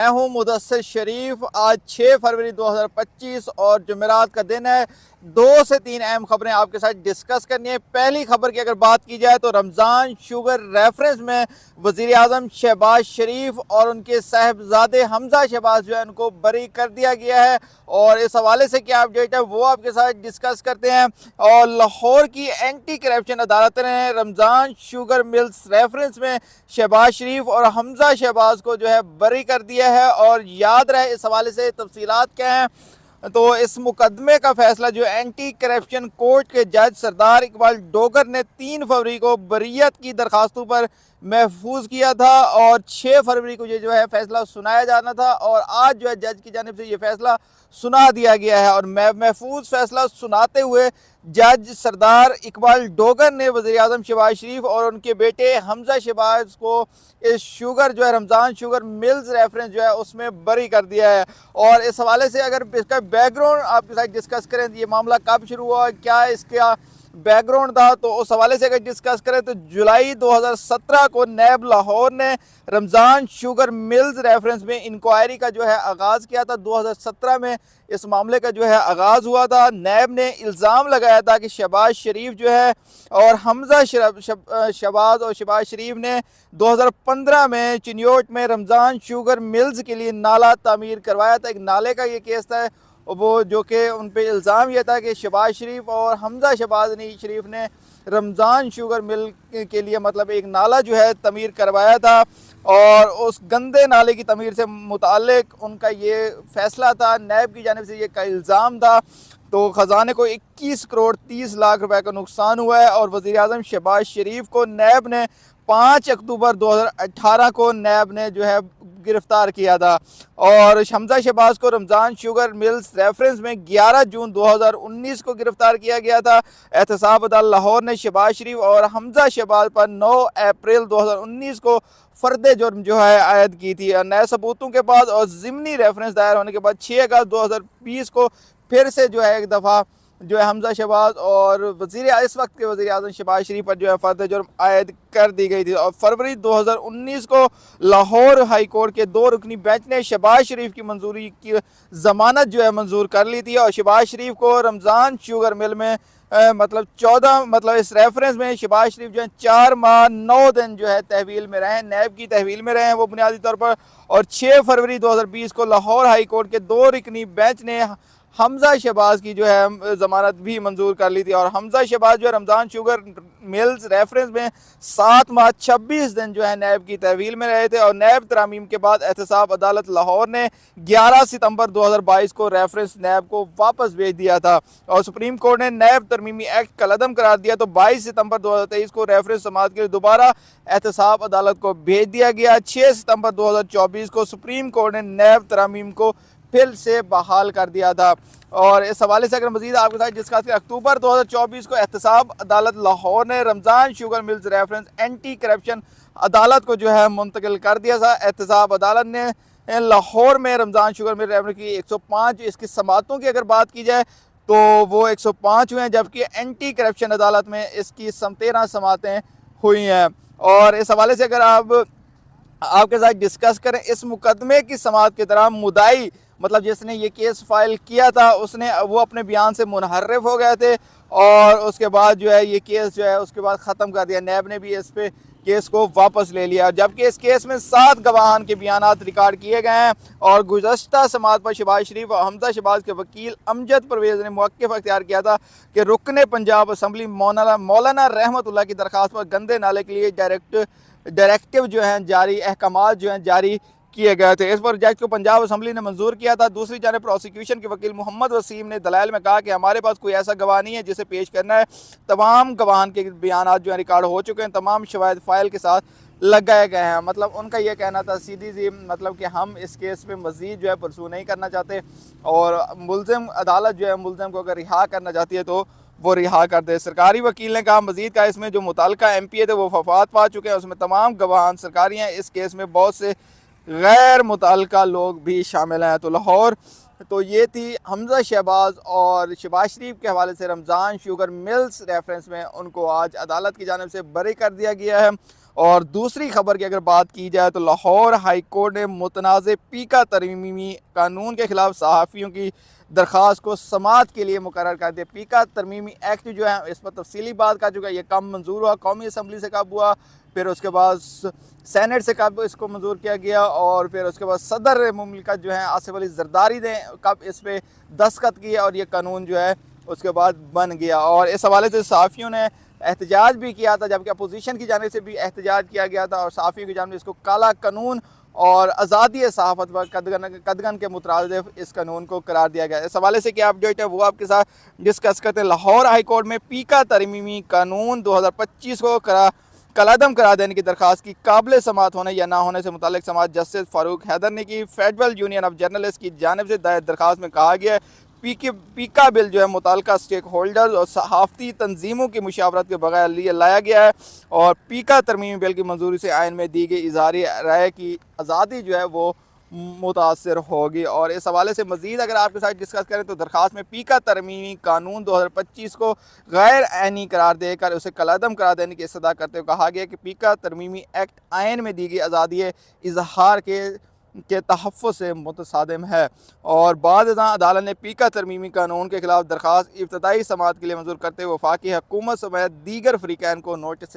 मैं हूं मुदस्सिर शरीफ। आज 6 फरवरी 2025 और जुमेरात का दिन है। 2 से 3 अहम खबरें आपके साथ डिस्कस करनी है। पहली खबर की अगर बात की जाए तो रमज़ान शुगर रेफरेंस में वज़ीर आज़म शहबाज शरीफ और उनके साहबजादे हमजा शहबाज जो है उनको बरी कर दिया गया है और इस हवाले से क्या अपडेट है वो आपके साथ डिस्कस करते हैं। और लाहौर की एंटी करप्शन अदालत ने रमज़ान शुगर मिल्स रेफरेंस में शहबाज शरीफ और हमजा शहबाज को जो है बरी कर दिया है। और याद रहे इस हवाले से तफसीलात क्या हैं तो इस मुकदमे का फैसला जो एंटी करप्शन कोर्ट के जज सरदार इकबाल डोगर ने 3 फरवरी को बरीयत की दरखास्तों पर महफूज किया था और 6 फरवरी को ये जो है फैसला सुनाया जाना था और आज जो है जज की जानिब से ये फैसला सुना दिया गया है। और महफूज फैसला सुनाते हुए जज सरदार इकबाल डोगर ने वज़ीर आज़म शहबाज शरीफ और उनके बेटे हमजा शहबाज को इस शुगर जो है रमज़ान शुगर मिल्स रेफरेंस जो है उसमें बरी कर दिया है। और इस हवाले से अगर इसका बैकग्राउंड आपके साथ डिस्कस करें तो ये मामला कब शुरू हुआ, क्या इसका बैकग्राउंड था, तो उस हवाले से अगर डिस्कस करें तो जुलाई 2017 को नैब लाहौर ने रमज़ान शुगर मिल्स रेफरेंस में इंक्वायरी का जो है आगाज़ किया था। 2017 में इस मामले का जो है आगाज़ हुआ था। नैब ने इल्ज़ाम लगाया था कि शहबाज शरीफ जो है और हमजा शहबाज और शहबाज शरीफ ने 2015 में चिन्योट में रमज़ान शुगर मिल्स के लिए नाला तामीर करवाया था। एक नाले का ये केस था वो जो कि उन पे इल्ज़ाम यह था कि शहबाज शरीफ और हमजा शहबाज शरीफ ने रमज़ान शुगर मिल के लिए मतलब एक नाला जो है तमीर करवाया था और उस गंदे नाले की तमीर से मुताल्लिक उनका ये फ़ैसला था। नैब की जानिब से ये का इल्ज़ाम था। तो ख़जाने को 21 करोड़ 30 लाख रुपए का नुकसान हुआ है और वज़ीर आज़म शहबाज शरीफ को नैब ने 5 अक्टूबर 2018 को नैब ने जो है गिरफ्तार किया था और हमजा शहबाज को रमज़ान शुगर मिल्स रेफरेंस में 11 जून 2019 को गिरफ्तार किया गया था। एहतसाब अदालत लाहौर ने शहबाज शरीफ और हमजा शहबाज पर 9 अप्रैल 2019 को फर्द जुर्म जो है आयद की थी। नए सबूतों के बाद और ज़िमनी रेफरेंस दायर होने के बाद 6 अगस्त 2020 को फिर से जो है एक दफ़ा जो है हमजा शहबाज और इस वक्त के वज़ीर आज़म शहबाज शरीफ पर जो है फर्द जुर्म आयद कर दी गई थी। और फरवरी 2019 को लाहौर हाई कोर्ट के 2 रुकनी बेंच ने शहबाज शरीफ की मंजूरी की ज़मानत जो है मंजूर कर ली थी और शहबाज शरीफ को रमज़ान शुगर मिल में मतलब 14 मतलब इस रेफरेंस में शहबाज शरीफ जो है 4 माह 9 दिन जो है तहवील में रहे, नैब की तहवील में रहे हैं वो बुनियादी तौर पर। और 6 फरवरी 2020 को लाहौर हाई कोर्ट के 2 रुकनी बेंच ने हमजा शहबाज की जो है ज़मानत भी मंजूर कर ली थी और हमजा शहबाज जो है रमज़ान शुगर मिल्स रेफरेंस में 7 माह 26 दिन जो है नैब की तहवील में रहे थे। और नैब तरामीम के बाद एहतसाब अदालत लाहौर ने 11 सितंबर 2022 को रेफरेंस नैब को वापस भेज दिया था और सुप्रीम कोर्ट ने नैब तरमीमी एक्ट कलअदम करार दिया। तो 22 सितंबर 2023 को रेफरेंस समाअत के लिए दोबारा एहतसाब अदालत को भेज दिया गया। 6 सितंबर 2024 को सुप्रीम कोर्ट ने नैब तरामीम को फिर से बहाल कर दिया था। और इस हवाले से अगर मजीद आपके साथ डिस्कस करें अक्टूबर 2024 को एहतसाब अदालत लाहौर ने Ramzan sugar mills reference anti corruption अदालत को जो है मुंतकिल कर दिया था। एहतसाब अदालत ने लाहौर में रमज़ान शुगर मिल रेफरेंस की 105 इसकी समातों की अगर बात की जाए तो वो 105 हुए हैं जबकि एंटी करप्शन अदालत में इसकी 13 समातें हुई हैं। और इस हवाले से अगर आपके साथ डिस्कस करें इस मुकदमे की समाअत के दौरान मुदाई मतलब जिसने ये केस फाइल किया था उसने वो अपने बयान से मुनहर्रिफ हो गए थे और उसके बाद जो है ये केस जो है उसके बाद ख़त्म कर दिया। नैब ने भी इस पे केस को वापस ले लिया जबकि इस केस में 7 गवाहान के बयानात रिकॉर्ड किए गए हैं। और गुज़श्ता समाअत पर शहबाज शरीफ और हमजा शहबाज के वकील अमजद परवेज़ ने मौक़िफ़ अख्तियार किया था कि रुकने पंजाब असम्बली मौलाना रहमतुल्लाह की दरख्वास्त पर गंदे नाले के लिए डायरेक्टिव जो हैं जारी अहकामात जो हैं जारी किए गए थे। इस प्रोजेक्ट को पंजाब असम्बली ने मंजूर किया था। दूसरी जानब प्रोसिक्यूशन के वकील मोहम्मद वसीम ने दलाइल में कहा कि हमारे पास कोई ऐसा गवाह नहीं है जिसे पेश करना है। तमाम गवाहान के बयान जो है रिकॉर्ड हो चुके हैं, तमाम शवाहिद फाइल के साथ लगाए गए हैं। मतलब उनका यह कहना था सीधी सी मतलब कि हम इस केस पे मज़ीद जो है परसू नहीं करना चाहते और मुलजिम अदालत जो है मुलजिम को अगर रिहा करना चाहती है तो वो रिहा कर दे। सरकारी वकील ने कहा मज़ीद का इसमें जो मुतल्लिका MPA थे वो वफात पा चुके हैं, उसमें तमाम गवाहान सरकारी हैं। इस केस में बहुत से गैर मुतल्लिका लोग भी शामिल हैं। तो लाहौर तो ये थी हमजा शहबाज और शहबाज शरीफ के हवाले से रमज़ान शुगर मिल्स रेफरेंस में उनको आज अदालत की जानिब से बरी कर दिया गया है। और दूसरी खबर की अगर बात की जाए तो लाहौर हाई कोर्ट ने मुतनाज़ पीका तरमीमी कानून के ख़िलाफ़ सहाफ़ियों की दरख्वास्त को समाअत के लिए मुकर्रर कर दिया। पीका तरमीमी एक्ट जो है इस पर तफसीली बात कर चुका है। ये कम मंजूर हुआ, कौमी असम्बली से कब हुआ, फिर उसके बाद सेनेट से कब इसको मंजूर किया गया, और फिर उसके बाद सदर मुमलिकत जो है आसिफ अली जरदारी ने कब इस पर दस्तखत किए और ये कानून जो है उसके बाद बन गया। और इस हवाले से सहाफ़ियों ने एहतजाज भी किया था, जबकि अपोजिशन की जानिब से भी एहतजाज किया गया था और सहाफ़ियों की जानिब से इसको काला कानून और आज़ादी सहाफ़त पर कदगन के मुतरादिफ इस कानून को करार दिया गया। इस हवाले से क्या अपडेट है वो आपके साथ डिस्कस करते हैं। लाहौर हाई कोर्ट में पीका तरमीमी कानून 2025 को कलादम करा देने की दरख्वास्त की काबिल समाअत होने या ना होने से मुताल्लिक़ समाअत जस्टिस फ़ारूक हैदर ने की। फेडरल यूनियन ऑफ जर्नलिस्ट की जानिब से दायर दरख्वास्त में कहा गया है पीका बिल जो है मुताल्लिका स्टेक होल्डर्स और सहाफ़ती तंजीमों की मुशावरत के बगैर लिए लाया गया है और पीका तरमीमी बिल की मंजूरी से आइन में दी गई इज़हारी राय की आज़ादी जो है वो मुतासर होगी। और इस हवाले से मज़ीद अगर आपके साथ डिस्कस करें तो दरख्वास्त में पीका तरमीमी कानून 2025 को गैर आइनी करार देकर उसे कलादम करार देने की इस्तदा करते हुए कहा गया कि पीका तरमीमी एक्ट आइन में दी गई आज़ादी इजहार के तहफ़्फ़ुज़ से मुतसादिम है। और बाद अदालत ने पीका तरमीमी कानून के ख़िलाफ़ दरख्वास्त इब्तदाई समाअत के लिए मंजूर करते हुए वफाकी हुकूमत समेत दीगर फ़रीक़ैन को नोटिस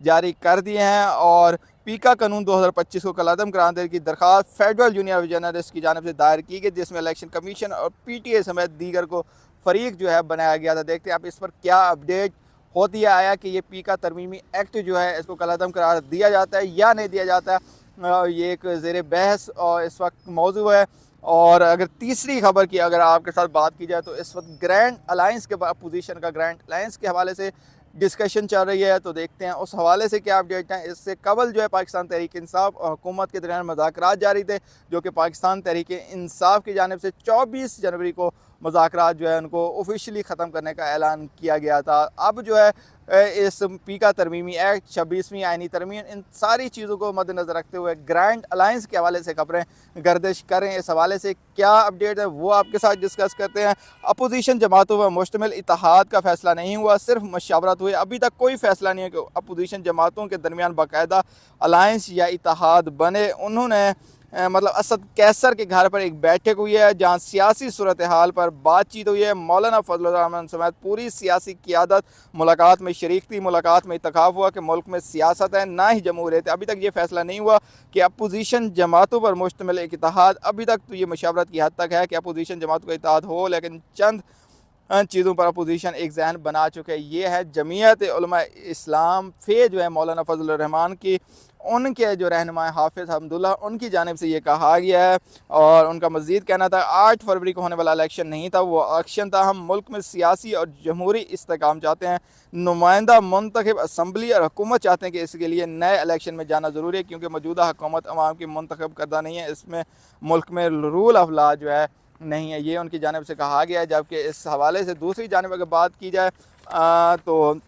जारी कर दिए हैं और पीका कानून 2025 को कलादम कराने देने की दरख्वास्त फेडरल यूनियन ऑफ जर्नलिस्ट की जानिब से दायर की गई, जिसमें इलेक्शन कमीशन और PTA समेत दीगर को फ़रीक जो है बनाया गया था। देखते हैं आप इस पर क्या अपडेट होती है, आया कि ये पीका तरमीमी एक्ट जो है इसको कलादम करार दिया जाता है या नहीं दिया जाता। ये एक ज़ेर बहस और इस वक्त मौजू है। और अगर तीसरी खबर की अगर आपके साथ बात की जाए तो इस वक्त ग्रैंड अलायंस के अपोजिशन का ग्रैंड अलायंस के हवाले से डिस्कशन चल रही है, तो देखते हैं उस हवाले से क्या अपडेट हैं। इससे कबल जो है पाकिस्तान तहरीक इंसाफ और हुकूमत के दरमियान मुज़ाकरात जारी थे, जो कि पाकिस्तान तहरीक इंसाफ की जानिब से 24 जनवरी को मुज़ाकरात जो है उनको ऑफिशियली ख़त्म करने का ऐलान किया गया था। अब जो है इस पीका तरमीमी एक्ट 26वीं आइनी तरमीम इन सारी चीज़ों को मद्देनज़र रखते हुए ग्रैंड अलायंस के हवाले से खबरें गर्दिश करें। इस हवाले से क्या अपडेट है वो आपके साथ डिस्कस करते हैं। अपोजिशन जमातों पर मुश्तमिल इत्तेहाद का फैसला नहीं हुआ, सिर्फ मशावरत हुई। अभी तक कोई फैसला नहीं है कि अपोजिशन जमातों के दरमियान बाकायदा अलायंस या इत्तेहाद बने। उन्होंने मतलब असद कैसर के घर पर एक बैठक हुई है जहाँ सियासी सूरत हाल पर बातचीत हुई है। मौलाना फजल रहमान समेत पूरी सियासी क़ियादत मुलाकात में शरीक थी। मुलाकात में इत्तफ़ाक़ हुआ कि मुल्क में सियासत है ना ही जमहूरियत है। अभी तक ये फैसला नहीं हुआ कि अपोजिशन जमातों पर मुश्तमिल एक इत्तेहाद, अभी तक तो ये मशावरत की हद तक है कि अपोजिशन जमातों का इत्तेहाद हो, लेकिन चंद चीज़ों पर अपोजिशन एक जहन बना चुके हैं। ये है जमीयत उलमा इस्लाम फे जो है मौलाना फजल रहमान की, उनके जो रहनुमा हाफिज़ हमदुल्ला उनकी जानिब से ये कहा गया है। और उनका मज़ीद कहना था 8 फरवरी को होने वाला इलेक्शन नहीं था, वो एक्शन था। हम मुल्क में सियासी और जमहूरी इस्तेकाम चाहते हैं। नुमाइंदा मुंतखब असम्बली और हुकूमत चाहते हैं कि इसके लिए नए इलेक्शन में जाना ज़रूरी है, क्योंकि मौजूदा हुकूमत अवाम की मुंतखब करदा नहीं है, इसमें मुल्क में रूल ऑफ लॉ जो है नहीं है। ये उनकी जानिब से कहा गया है। जबकि इस हवाले से दूसरी जानिब अगर बात की जाए तो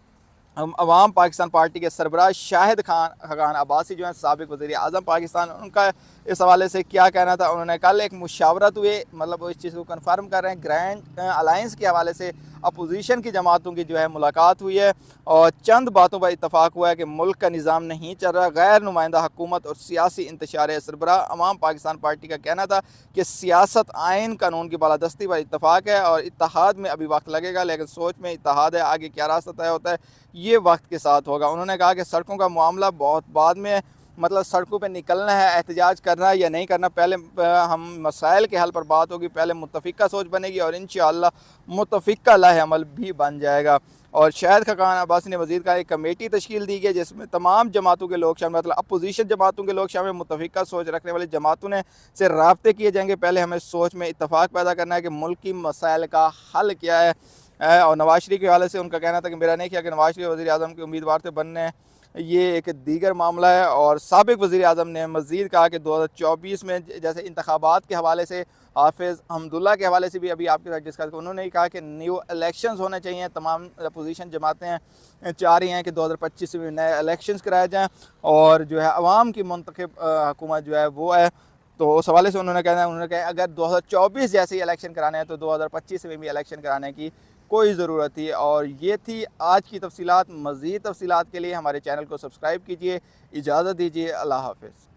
अवाम पाकिस्तान पार्टी के सरबराह शाहिद खान अब्बासी जो है साबिक़ वज़ीर आज़म पाकिस्तान, उनका इस हवाले से क्या कहना था। उन्होंने कल एक मुशावरत हुए, मतलब वो इस चीज़ को कन्फर्म कर रहे हैं, ग्रैंड अलायंस के हवाले से अपोजिशन की जमातों की जो है मुलाकात हुई है और चंद बातों पर इत्तफ़ाक़ हुआ है कि मुल्क का निज़ाम नहीं चल रहा। गैर नुमाइंदा हुकूमत और सियासी इंतशार सरबराह अवाम पाकिस्तान पार्टी का कहना था कि सियासत आइन कानून की बालादस्ती पर इत्तफ़ाक़ है और इत्तेहाद में अभी वक्त लगेगा, लेकिन सोच में इत्तेहाद है। आगे क्या रास्ता तय होता है ये वक्त के साथ होगा। उन्होंने कहा कि सड़कों का मामला बहुत बाद में, मतलब सड़कों पे निकलना है, एहतजाज करना है या नहीं करना, पहले हम मसाइल के हल पर बात होगी, पहले मुत्तफ़िका सोच बनेगी और इंशाअल्लाह मुत्तफ़िका लाहे अमल भी बन जाएगा। और शाहिद खान अब्बासी ने मज़ीद कहा एक कमेटी तश्कील दी गई जिसमें तमाम जमातों के लोग शामिल, मतलब अपोजिशन जमातों के लोग शामिल, मुत्तफ़िका सोच रखने वाली जमातों ने से राब्ते किए जाएंगे। पहले हमें सोच में इत्तफ़ाक़ पैदा करना है कि मुल्क की मसाइल का हल क्या है। और नवाज शरीफ के हवाले से उनका कहना था कि मेरा नहीं किया कि नवाज शरीफ वज़ीर आज़म के उम्मीदवार थे बनने, ये एक दीगर मामला है। और साबिक़ वज़ीर आज़म ने मज़ीद कहा कि 2024 में जैसे इंतखाबात के हवाले से हाफिज़ हमदुल्ला के हवाले से भी अभी आपके साथ डिस्कस, उन्होंने कहा कि न्यू इलेक्शंस होने चाहिए। तमाम अपोजिशन जमातें चाह रही हैं कि 2025 में नए इलेक्शंस कराए जाएँ और जो है अवाम की मुंतखब हुकूमत जो है वो है। तो उस हवाले से उन्होंने कहा अगर 2024 जैसे ही इलेक्शन कराने हैं तो 2025 में भी इलेक्शन कराने की कोई ज़रूरत थी। और ये थी आज की तफसीलात। मज़ीद तफसीलात के लिए हमारे चैनल को सब्सक्राइब कीजिए। इजाज़त दीजिए, अल्लाह हाफ़िज़।